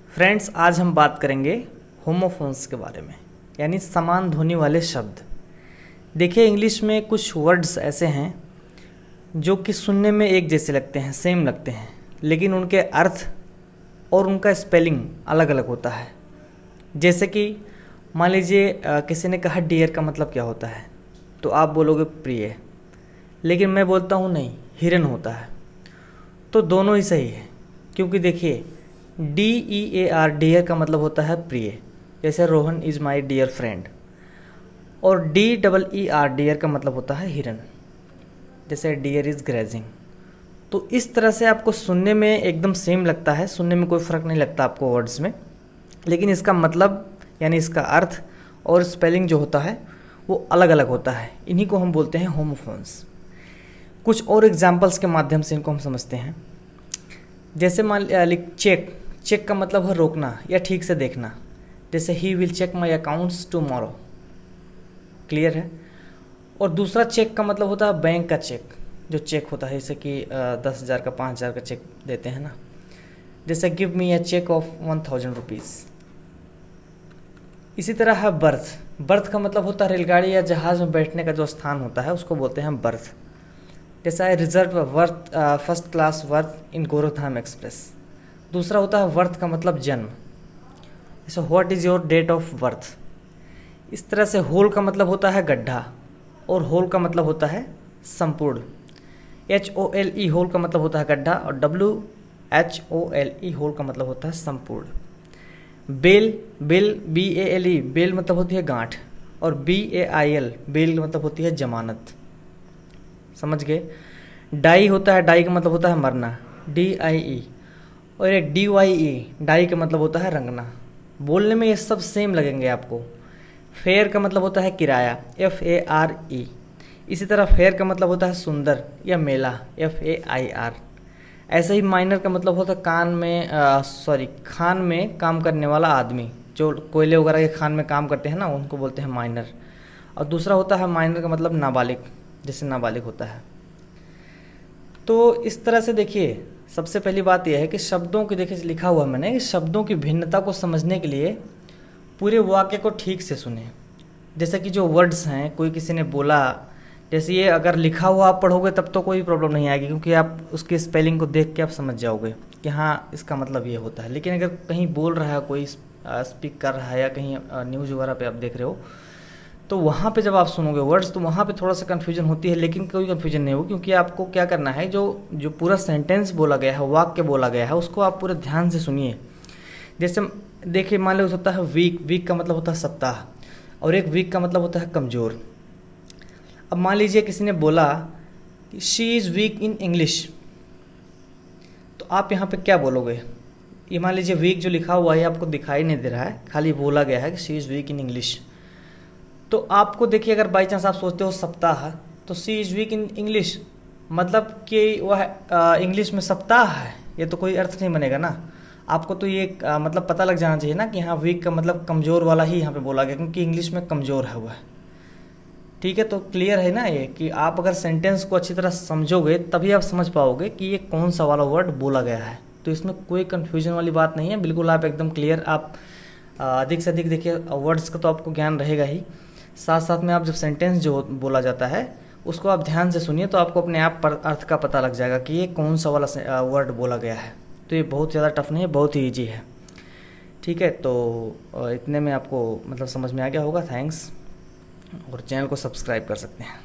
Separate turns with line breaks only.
Friends, आज हम बात करेंगे होमोफोन्स के बारे में, यानी समान ध्वनि वाले शब्द। देखिए, इंग्लिश में कुछ वर्ड्स ऐसे हैं जो कि सुनने में एक जैसे लगते हैं, सेम लगते हैं, लेकिन उनके अर्थ और उनका स्पेलिंग अलग अलग होता है। जैसे कि मान लीजिए किसी ने कहा डियर का मतलब क्या होता है, तो आप बोलोगे प्रिय, लेकिन मैं बोलता हूँ नहीं, हिरन होता है। तो दोनों ही सही है, क्योंकि देखिए DEAR डियर का मतलब होता है प्रिय, जैसे Rohan is my dear friend, और DEER डियर का मतलब होता है हिरन, जैसे डियर इज़ ग्रेजिंग। तो इस तरह से आपको सुनने में एकदम सेम लगता है, सुनने में कोई फ़र्क नहीं लगता आपको वर्ड्स में, लेकिन इसका मतलब यानी इसका अर्थ और स्पेलिंग जो होता है वो अलग अलग होता है। इन्हीं को हम बोलते हैं होमोफोन्स। कुछ और एग्जाम्पल्स के माध्यम से इनको हम समझते हैं। जैसे मान चेक, चेक का मतलब है रोकना या ठीक से देखना, जैसे he will check my accounts tomorrow, clear है। और दूसरा चेक का मतलब होता है बैंक का चेक, जो चेक होता है जैसे कि 10,000 का 5,000 का चेक देते हैं ना, जैसे give me a cheque of 1,000 rupees. इसी तरह है बर्थ, बर्थ का मतलब होता है रेलगाड़ी या जहाज़ में बैठने का जो स्थान होता है उसको बोलते हैं बर्थ, जैसा है reserve berth first class berth in Gorakhdham express. दूसरा होता है वर्थ का मतलब जन्म, जैसे what is your date of birth. इस तरह से होल का मतलब होता है गड्ढा, और होल का मतलब होता है संपूर्ण। HOLE होल का मतलब होता है गड्ढा, और WHOLE होल का मतलब होता है संपूर्ण। बेल, BALE बेल मतलब होती है गांठ, और BAIL बेल मतलब होती है जमानत, समझ गए। डाई होता है, डाई का मतलब होता है मरना, DIE, और एक DYE डाई का मतलब होता है रंगना। बोलने में ये सब सेम लगेंगे आपको। फेयर का मतलब होता है किराया, FARE। इसी तरह फेयर का मतलब होता है सुंदर या मेला, FAIR। ऐसे ही माइनर का मतलब होता है खान में काम करने वाला आदमी, जो कोयले वगैरह के खान में काम करते हैं ना, उनको बोलते हैं माइनर। और दूसरा होता है माइनर का मतलब नाबालिग, जैसे नाबालिग होता है। तो इस तरह से देखिए, सबसे पहली बात यह है कि शब्दों की, देखिए लिखा हुआ मैंने कि शब्दों की भिन्नता को समझने के लिए पूरे वाक्य को ठीक से सुने। जैसे कि जो वर्ड्स हैं, कोई किसी ने बोला, जैसे ये अगर लिखा हुआ आप पढ़ोगे तब तो कोई प्रॉब्लम नहीं आएगी, क्योंकि आप उसके स्पेलिंग को देख के आप समझ जाओगे कि हाँ इसका मतलब ये होता है। लेकिन अगर कहीं बोल रहा है कोई, स्पीक कर रहा है, या कहीं न्यूज़ वगैरह पे आप देख रहे हो, तो वहाँ पे जब आप सुनोगे वर्ड्स तो वहाँ पे थोड़ा सा कन्फ्यूजन होती है, लेकिन कोई कन्फ्यूजन नहीं हो, क्योंकि आपको क्या करना है, जो पूरा सेंटेंस बोला गया है, वाक्य बोला गया है, उसको आप पूरे ध्यान से सुनिए। जैसे देखिए, मान लो होता है वीक, वीक का मतलब होता है सप्ताह, और एक वीक का मतलब होता है कमज़ोर। अब मान लीजिए किसी ने बोला कि she is week in English, तो आप यहाँ पे क्या बोलोगे। ये मान लीजिए वीक जो लिखा हुआ है आपको दिखाई नहीं दे रहा है, खाली बोला गया है कि she is week in English. तो आपको देखिए, अगर बाई चांस आप सोचते हो सप्ताह, तो सी इज़ वीक इन इंग्लिश मतलब कि वह इंग्लिश में सप्ताह है, ये तो कोई अर्थ नहीं बनेगा ना। आपको तो ये मतलब पता लग जाना चाहिए ना कि हाँ वीक का मतलब कमज़ोर वाला ही यहाँ पे बोला गया, क्योंकि इंग्लिश में कमज़ोर है वह। ठीक है, तो क्लियर है ना ये, कि आप अगर सेंटेंस को अच्छी तरह समझोगे तभी आप समझ पाओगे कि ये कौन सा वाला वर्ड बोला गया है। तो इसमें कोई कन्फ्यूजन वाली बात नहीं है, बिल्कुल आप एकदम क्लियर। आप अधिक से अधिक देखिए, वर्ड्स का तो आपको ज्ञान रहेगा ही, साथ साथ में आप जब सेंटेंस जो बोला जाता है उसको आप ध्यान से सुनिए, तो आपको अपने आप पर अर्थ का पता लग जाएगा कि ये कौन सा वाला वर्ड बोला गया है। तो ये बहुत ज़्यादा टफ नहीं है, बहुत ही ईजी है। ठीक है, तो इतने में आपको मतलब समझ में आ गया होगा। थैंक्स, और चैनल को सब्सक्राइब कर सकते हैं।